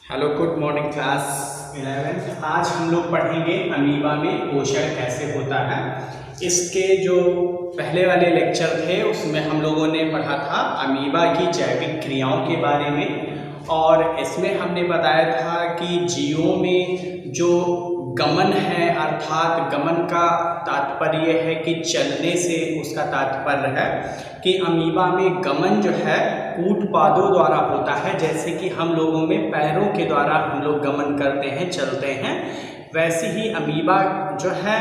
Hello, good morning class 11। आज हम लोग पढ़ेंगे अमीबा में पोषण कैसे होता है। इसके जो पहले वाले लेक्चर थे उसमें हम लोगों ने पढ़ा था अमीबा की जैविक क्रियाओं के बारे में, और इसमें हमने बताया था कि जीवों में जो गमन है, अर्थात गमन का तात्पर्य है कि चलने से उसका तात्पर्य है कि अमीबा में गमन जो है कूट पादों द्वारा होता है। जैसे कि हम लोगों में पैरों के द्वारा हम लोग गमन करते हैं, चलते हैं, वैसे ही अमीबा जो है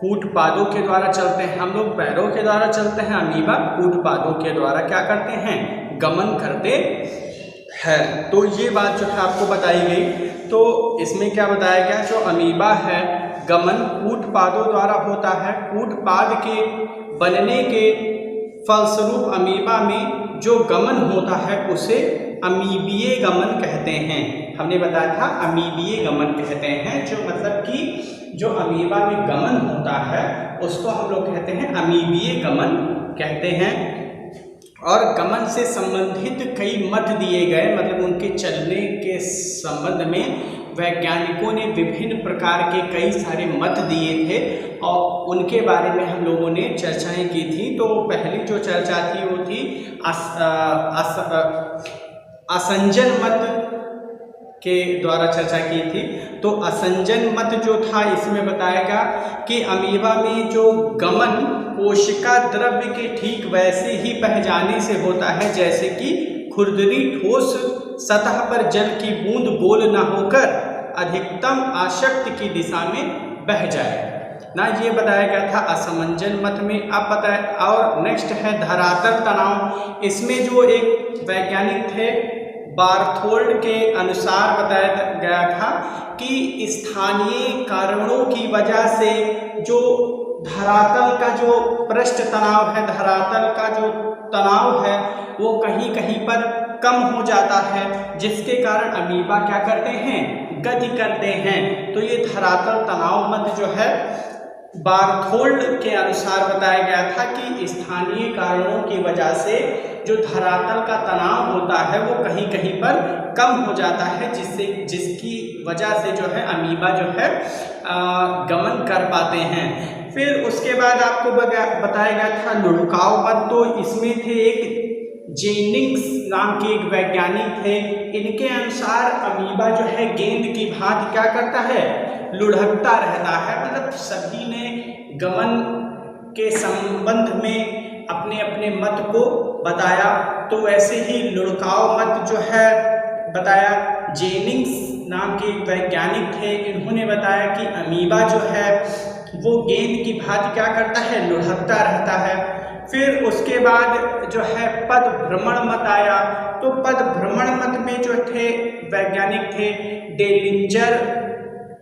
कूट पादों के द्वारा चलते हैं। हम लोग पैरों के द्वारा चलते हैं, अमीबा कूट पादों के द्वारा क्या करते हैं, गमन करते हैं। तो ये बात जो है आपको बताई गई। तो इसमें क्या बताया गया, जो अमीबा है गमन कूट पादों द्वारा होता है। कूट पाद के बनने के फलस्वरूप अमीबा में जो गमन होता है उसे अमीबीय गमन कहते हैं। हमने बताया था अमीबीय गमन कहते हैं, जो मतलब कि जो अमीबा में गमन होता है उसको हम लोग कहते हैं अमीबीय गमन कहते हैं। और गमन से संबंधित कई मत दिए गए, मतलब उनके चलने के संबंध में वैज्ञानिकों ने विभिन्न प्रकार के कई सारे मत दिए थे और उनके बारे में हम लोगों ने चर्चाएं की थी। तो पहली जो चर्चा थी वो थी असंजन मत के द्वारा चर्चा की थी। तो असंजन मत जो था, इसमें बताया गया कि अमीबा में जो गमन कोशिका द्रव्य के ठीक वैसे ही बह जाने से होता है जैसे कि खुरदरी ठोस सतह पर जल की बूंद गोल न होकर अधिकतम आशक्ति की दिशा में बह जाए ना, ये बताया गया था असमंजन मत में। अब बताया, और नेक्स्ट है धरातल तनाव। इसमें जो एक वैज्ञानिक थे बार्थोल्ड के अनुसार बताया गया था कि स्थानीय कारणों की वजह से जो धरातल का जो पृष्ठ तनाव है, धरातल का जो तनाव है वो कहीं कहीं पर कम हो जाता है, जिसके कारण अमीबा क्या करते हैं, गति करते हैं। तो ये धरातल तनाव मत जो है बार्थोल्ड के अनुसार बताया गया था कि स्थानीय कारणों की वजह से जो धरातल का तनाव होता है वो कहीं कहीं पर कम हो जाता है, जिसकी वजह से जो है अमीबा जो है गमन कर पाते हैं। फिर उसके बाद आपको बताया गया था लुढ़काव मत। तो इसमें थे एक जेनिंग्स नाम के एक वैज्ञानिक थे। इनके अनुसार अमीबा जो है गेंद की भांति क्या करता है, लुढ़कता रहता है। मतलब सभी ने गमन के संबंध में अपने अपने मत को बताया। तो वैसे ही लुढ़काव मत जो है बताया, जेनिंग्स नाम के एक वैज्ञानिक थे। इन्होंने बताया कि अमीबा जो है वो गेंद की भांति क्या करता है, लुढ़कता रहता है। फिर उसके बाद जो है पद भ्रमण मत आया। तो पद भ्रमण मत में जो थे वैज्ञानिक थे डेलिंजर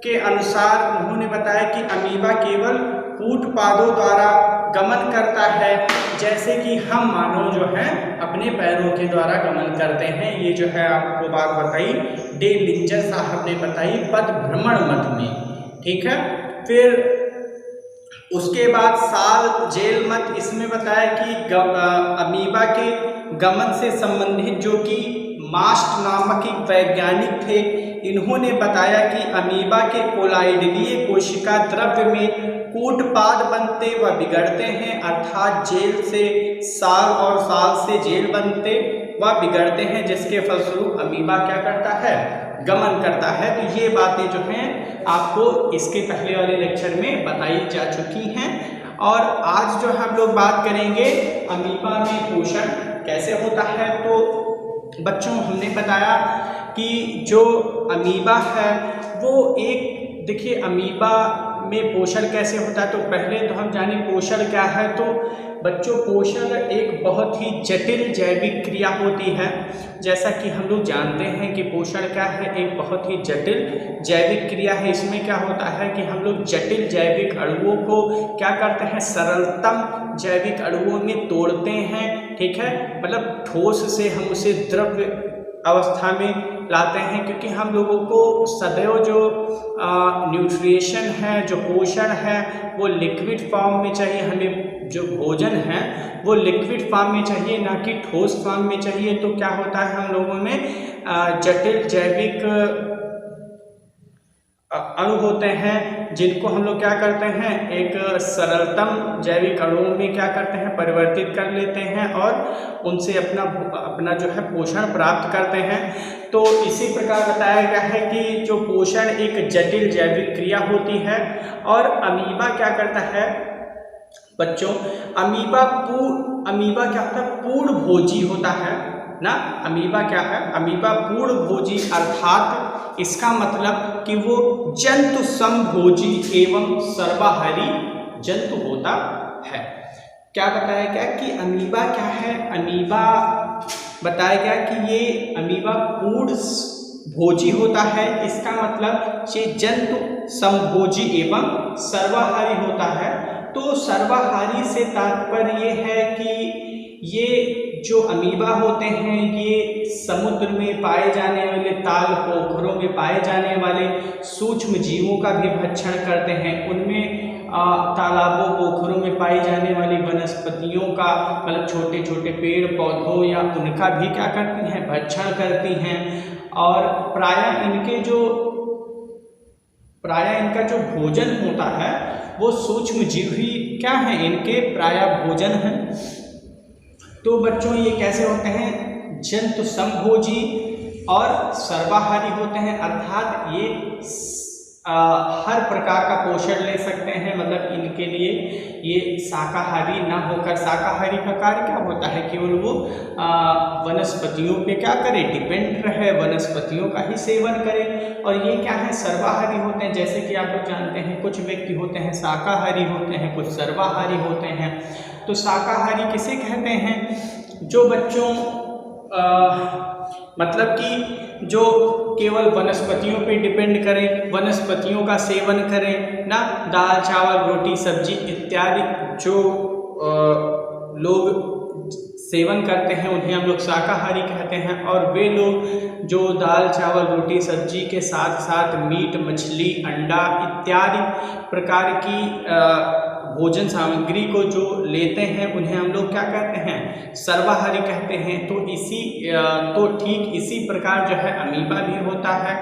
के अनुसार, उन्होंने बताया कि अमीबा केवल कूट पादों द्वारा गमन करता है, जैसे कि हम मानव जो है अपने पैरों के द्वारा गमन करते हैं। ये जो है आपको बात बताई डेलिंजर साहब ने बताई पद भ्रमण मत में, ठीक है। फिर उसके बाद साल जेल मत, इसमें बताया कि अमीबा के गमन से संबंधित जो कि मास्ट नामक एक वैज्ञानिक थे, इन्होंने बताया कि अमीबा के कोलाइडलीय कोशिका द्रव्य में कूटपाद बनते व बिगड़ते हैं, अर्थात जेल से साल और साल से जेल बनते व बिगड़ते हैं, जिसके फलस्वरूप अमीबा क्या करता है, गमन करता है। तो ये बातें जो हैं आपको इसके पहले वाले लेक्चर में बताई जा चुकी हैं। और आज जो हम लोग बात करेंगे अमीबा में पोषण कैसे होता है। तो बच्चों हमने बताया कि जो अमीबा है वो एक, देखिए अमीबा में पोषण कैसे होता है। तो पहले तो हम जाने पोषण क्या है। तो बच्चों पोषण एक बहुत ही जटिल जैविक क्रिया होती है। जैसा कि हम लोग जानते हैं कि पोषण क्या है, एक बहुत ही जटिल जैविक क्रिया है। इसमें क्या होता है कि हम लोग जटिल जैविक अणुओं को क्या करते हैं, सरलतम जैविक अणुओं में तोड़ते हैं, ठीक है। मतलब ठोस से हम उसे द्रव्य अवस्था में लाते हैं, क्योंकि हम लोगों को सदैव जो न्यूट्रिशन है, जो पोषण है वो लिक्विड फॉर्म में चाहिए, हमें जो भोजन है वो लिक्विड फॉर्म में चाहिए, ना कि ठोस फॉर्म में चाहिए। तो क्या होता है, हम लोगों में जटिल जैविक अणु होते हैं जिनको हम लोग क्या करते हैं, एक सरलतम जैविक अणुओं में क्या करते हैं, परिवर्तित कर लेते हैं और उनसे अपना जो है पोषण प्राप्त करते हैं। तो इसी प्रकार बताया गया है कि जो पोषण एक जटिल जैविक क्रिया होती है। और अमीबा क्या करता है बच्चों, अमीबा क्या होता है, पूर्ण भोजी होता है ना। अमीबा क्या है, अमीबा पूर्ण भोजी, अर्थात इसका मतलब कि वो जंतु समभोजी एवं सर्वाहारी जंतु होता है। क्या बताया गया कि अमीबा क्या है, अमीबा बताया गया कि ये अमीबा पूर्ण भोजी होता है। इसका मतलब ये जंतु समभोजी एवं सर्वाहारी होता है। तो सर्वाहारी से तात्पर्य ये है कि ये जो अमीबा होते हैं ये समुद्र में पाए जाने वाले, ताल पोखरों में पाए जाने वाले सूक्ष्म जीवों का भी भक्षण करते हैं। उनमें तालाबों पोखरों में पाई जाने वाली वनस्पतियों का, मतलब छोटे छोटे पेड़ पौधों या उनका भी क्या करती हैं, भक्षण करती हैं। और प्रायः इनका जो भोजन होता है वो सूक्ष्म जीव ही क्या है, इनके प्रायः भोजन हैं। तो बच्चों ये कैसे होते हैं, जंतु समभोजी और सर्वाहारी होते हैं, अर्थात ये हर प्रकार का पोषण ले सकते हैं। मतलब इनके लिए ये शाकाहारी ना होकर, शाकाहारी का कार्य क्या होता है, केवल वो वनस्पतियों पे क्या करे, डिपेंड रहे, वनस्पतियों का ही सेवन करे। और ये क्या है, सर्वाहारी होते हैं। जैसे कि आप लोग जानते हैं कुछ व्यक्ति होते हैं शाकाहारी होते हैं, कुछ सर्वाहारी होते हैं। तो शाकाहारी किसे कहते हैं, जो बच्चों मतलब कि जो केवल वनस्पतियों पे डिपेंड करें, वनस्पतियों का सेवन करें ना, दाल चावल रोटी सब्जी इत्यादि जो लोग सेवन करते हैं उन्हें हम लोग शाकाहारी कहते हैं। और वे लोग जो दाल चावल रोटी सब्जी के साथ साथ मीट मछली अंडा इत्यादि प्रकार की भोजन सामग्री को जो लेते हैं उन्हें हम लोग क्या कहते हैं, सर्वाहारी कहते हैं। तो ठीक इसी प्रकार जो है अमीबा भी होता है,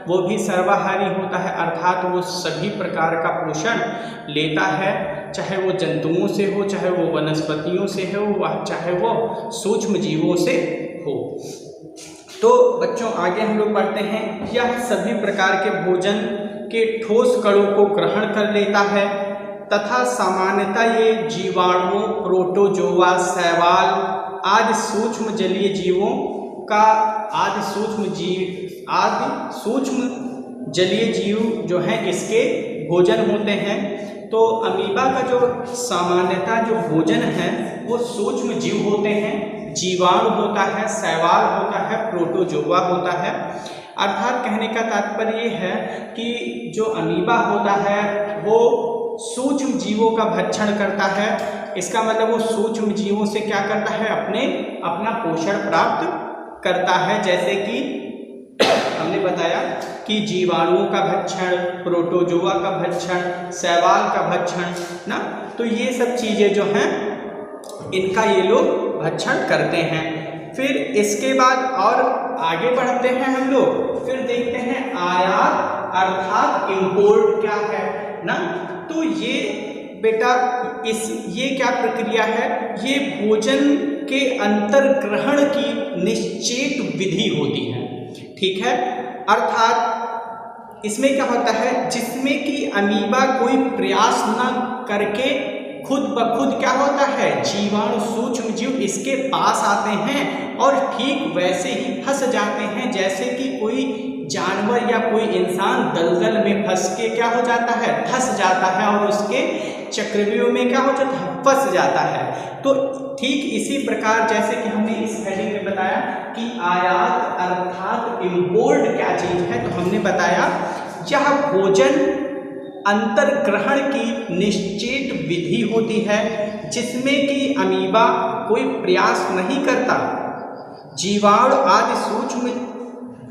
वो भी सर्वाहारी होता है, अर्थात वो सभी प्रकार का पोषण लेता है, चाहे वो जंतुओं से हो, चाहे वो वनस्पतियों से हो, चाहे वो सूक्ष्म जीवों से हो। तो बच्चों आगे हम लोग बढ़ते हैं। यह सभी प्रकार के भोजन के ठोस कणों को ग्रहण कर लेता है तथा सामान्यतः ये जीवाणुओं, प्रोटोजोआ, शैवाल आदि सूक्ष्म जलीय जीवों का आदि सूक्ष्म जलीय जीव जो हैं इसके भोजन होते हैं। तो अमीबा का जो सामान्यतः जो भोजन है वो सूक्ष्म जीव होते हैं, जीवाणु होता है, शैवाल होता है, प्रोटोजोआ होता है। अर्थात कहने का तात्पर्य ये है कि जो अमीबा होता है वो सूक्ष्म जीवों का भक्षण करता है। इसका मतलब वो सूक्ष्म जीवों से क्या करता है, अपना पोषण प्राप्त करता है। जैसे कि हमने बताया कि जीवाणुओं का भक्षण, प्रोटोजोआ का भक्षण, शैवाल का भक्षण ना, तो ये सब चीज़ें जो हैं इनका ये लोग भक्षण करते हैं। फिर इसके बाद और आगे बढ़ते हैं हम लोग, फिर देखते हैं आयात अर्थात इंपोर्ट क्या है ना। तो ये बेटा ये क्या प्रक्रिया है, ये भोजन के अंतर्ग्रहण की निश्चित विधि होती है, ठीक है। अर्थात इसमें क्या होता है, जिसमें कि अमीबा कोई प्रयास न करके खुद ब खुद क्या होता है, जीवाणु सूक्ष्म जीव इसके पास आते हैं और ठीक वैसे ही फंस जाते हैं जैसे कि कोई जानवर या कोई इंसान दलदल में फंस के क्या हो जाता है, धंस जाता है और उसके चक्रव्यूह में क्या हो जाता है, फंस जाता है। तो ठीक इसी प्रकार जैसे कि हमने इस हेडिंग में बताया कि आयात अर्थात इंपोर्ट क्या चीज है, तो हमने बताया यह भोजन अंतर्ग्रहण की निश्चित विधि होती है जिसमें कि अमीबा कोई प्रयास नहीं करता। जीवाणु आदि सूक्ष्म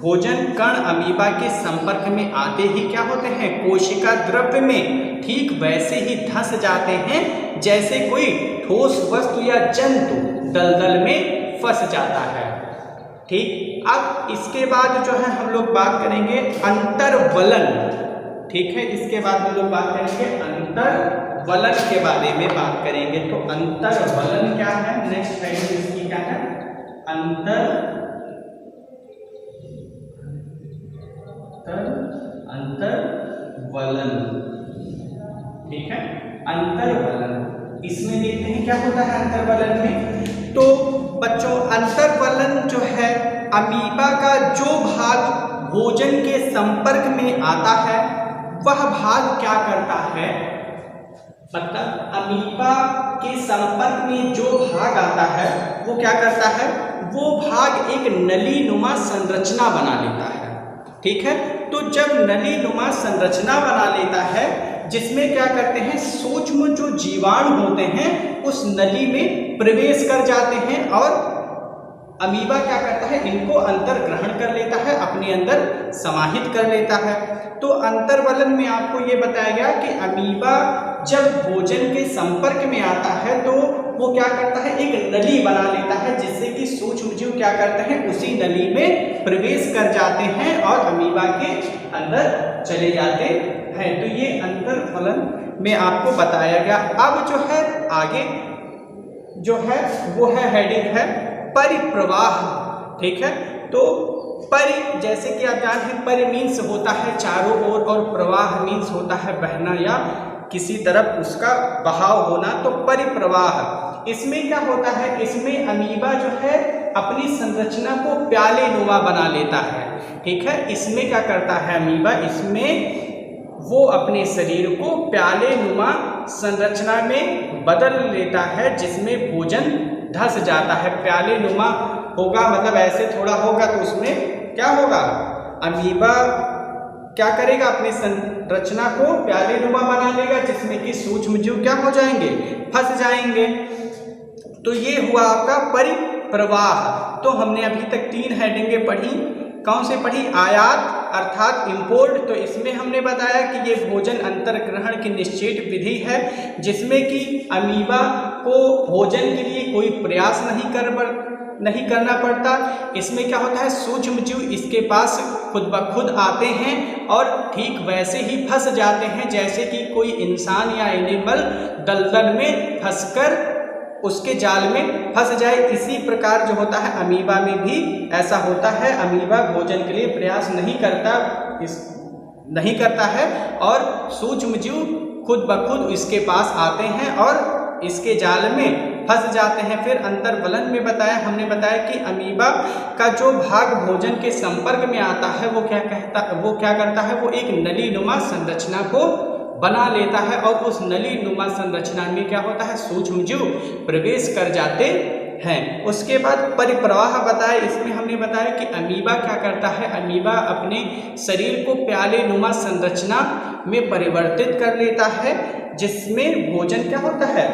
भोजन कण अमीबा के संपर्क में आते ही क्या होते हैं, कोशिका द्रव्य में ठीक वैसे ही धंस जाते हैं जैसे कोई ठोस वस्तु या जंतु दलदल में फंस जाता है। ठीक, अब इसके बाद जो है हम लोग बात करेंगे अंतर्वलन। ठीक है, इसके बाद हम लोग बात करेंगे अंतर्वलन के बारे में बात करेंगे। तो अंतर्वलन क्या है, नेक्स्ट हेडिंग इसकी क्या है, अंतर्वलन। ठीक है, अंतर्वलन, इसमें देखते हैं क्या होता है अंतर्वलन में। तो बच्चों अंतर्वलन जो है अमीबा का जो भाग भोजन के संपर्क में आता है वह भाग क्या करता है, मतलब अमीबा के संपर्क में जो भाग आता है वो क्या करता है, वो भाग एक नलीनुमा संरचना बना लेता है। ठीक है, तो जब नलीनुमा संरचना बना लेता है जिसमें क्या करते हैं, सूक्ष्म जो जीवाणु होते हैं उस नली में प्रवेश कर जाते हैं और अमीबा क्या करता है, इनको अंतर ग्रहण कर लेता है, अपने अंदर समाहित कर लेता है। तो अंतर्वलन में आपको ये बताया गया कि अमीबा जब भोजन के संपर्क में आता है तो वो क्या करता है, एक नली बना लेता है जिससे कि सूक्ष्म जीव क्या करते हैं, उसी नली में प्रवेश कर जाते हैं और अमीबा के अंदर चले जाते हैं। तो ये अंतर्वलन में आपको बताया गया। अब जो है आगे जो है वो है हेडिंग है परिप्रवाह। ठीक है, तो परि जैसे कि आप जानते हैं परि मीन्स होता है चारों ओर और प्रवाह मीन्स होता है बहना या किसी तरफ उसका बहाव होना। तो परिप्रवाह इसमें क्या होता है, इसमें अमीबा जो है अपनी संरचना को प्याले नुमा बना लेता है। ठीक है, इसमें क्या करता है अमीबा, इसमें वो अपने शरीर को प्याले नुमा संरचना में बदल लेता है जिसमें भोजन धंस जाता है। प्याले नुमा होगा मतलब ऐसे थोड़ा होगा तो उसमें क्या होगा, अमीबा क्या करेगा, अपनी संरचना को प्याले नुमा बना लेगा जिसमें कि सूक्ष्म जीव क्या हो जाएंगे, फंस जाएंगे। तो ये हुआ आपका परिप्रवाह। तो हमने अभी तक 3 हेडिंगें पढ़ी। कौन से पढ़ी, आयात अर्थात इंपोर्ट। तो इसमें हमने बताया कि ये भोजन अंतर्ग्रहण की निश्चित विधि है जिसमें कि अमीबा को भोजन के लिए कोई प्रयास नहीं करना पड़ता। इसमें क्या होता है, सूक्ष्म जीव इसके पास खुद ब खुद आते हैं और ठीक वैसे ही फंस जाते हैं जैसे कि कोई इंसान या एनिमल दलदल में फंसकर उसके जाल में फंस जाए। इसी प्रकार जो होता है अमीबा में भी ऐसा होता है। अमीबा भोजन के लिए प्रयास नहीं करता है और सूक्ष्म जीव खुद ब खुद इसके पास आते हैं और इसके जाल में फंस जाते हैं। फिर अंतर्वलन में हमने बताया कि अमीबा का जो भाग भोजन के संपर्क में आता है वो क्या करता है, वो एक नलीनुमा संरचना को बना लेता है और उस नलीनुमा संरचना में क्या होता है, सूक्ष्म जीव प्रवेश कर जाते हैं। उसके बाद परिप्रवाह बताया, इसमें हमने बताया कि अमीबा क्या करता है, अमीबा अपने शरीर को प्याले नुमा संरचना में परिवर्तित कर लेता है जिसमें भोजन क्या होता है,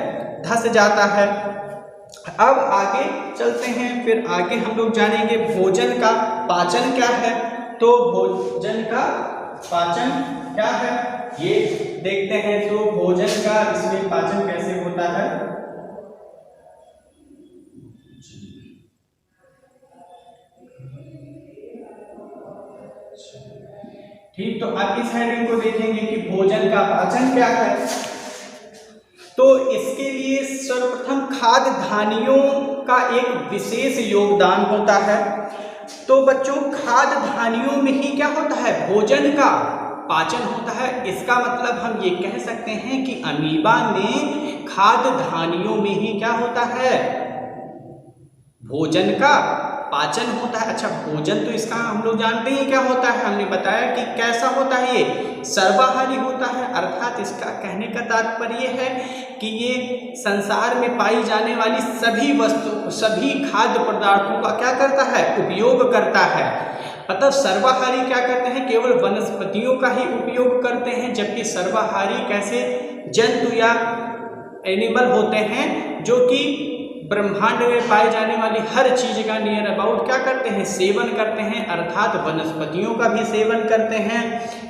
धंस जाता है। अब आगे चलते हैं, फिर आगे हम लोग जानेंगे भोजन का पाचन क्या है। तो भोजन का पाचन क्या है ये देखते हैं। तो भोजन का इसमें पाचन कैसे होता है। ठीक, तो अब इस हेडिंग को देखेंगे कि भोजन का पाचन क्या है। तो इसके लिए सर्वप्रथम खाद्य धानियों का एक विशेष योगदान होता है। तो बच्चों खाद्य धानियों में ही क्या होता है, भोजन का पाचन होता है। इसका मतलब हम ये कह सकते हैं कि अमीबा में खाद्य धानियों में ही क्या होता है, भोजन का पाचन होता है। अच्छा, भोजन तो इसका हम लोग जानते हैं क्या होता है, हमने बताया कि कैसा होता है, ये सर्वाहारी होता है। अर्थात इसका कहने का तात्पर्य है कि ये संसार में पाई जाने वाली सभी खाद्य पदार्थों का क्या करता है, उपयोग करता है। मतलब सर्वाहारी क्या करते हैं, केवल वनस्पतियों का ही उपयोग करते हैं, जबकि सर्वाहारी कैसे जंतु या एनिमल होते हैं जो कि ब्रह्मांड में पाई जाने वाली हर चीज का नियर अबाउट क्या करते हैं, सेवन करते हैं। अर्थात वनस्पतियों का भी सेवन करते हैं,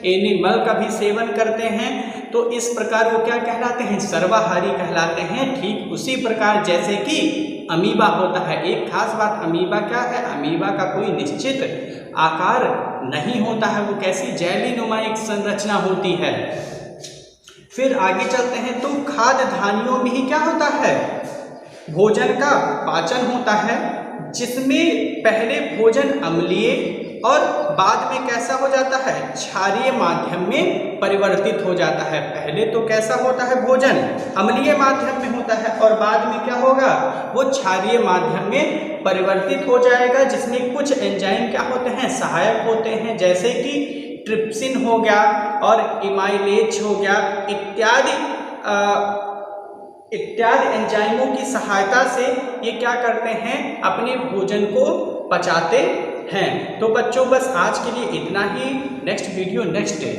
एनिमल का भी सेवन करते हैं। तो इस प्रकार वो क्या कहलाते हैं, सर्वाहारी कहलाते हैं। ठीक उसी प्रकार जैसे कि अमीबा होता है। एक खास बात, अमीबा क्या है, अमीबा का कोई निश्चित आकार नहीं होता है, वो कैसी जेलीनुमा एक संरचना होती है। फिर आगे चलते हैं तो खाद्य धानियों में ही क्या होता है, भोजन का पाचन होता है, जिसमें पहले भोजन अम्लीय और बाद में कैसा हो जाता है, क्षारीय माध्यम में परिवर्तित हो जाता है। पहले तो कैसा होता है, भोजन अम्लीय माध्यम में होता है और बाद में क्या होगा, वो क्षारीय माध्यम में परिवर्तित हो जाएगा, जिसमें कुछ एंजाइम क्या होते हैं, सहायक होते हैं, जैसे कि ट्रिप्सिन हो गया और इमाइलेज हो गया इत्यादि एंजाइमों की सहायता से ये क्या करते हैं, अपने भोजन को पचाते हैं। तो बच्चों बस आज के लिए इतना ही। Next video next day.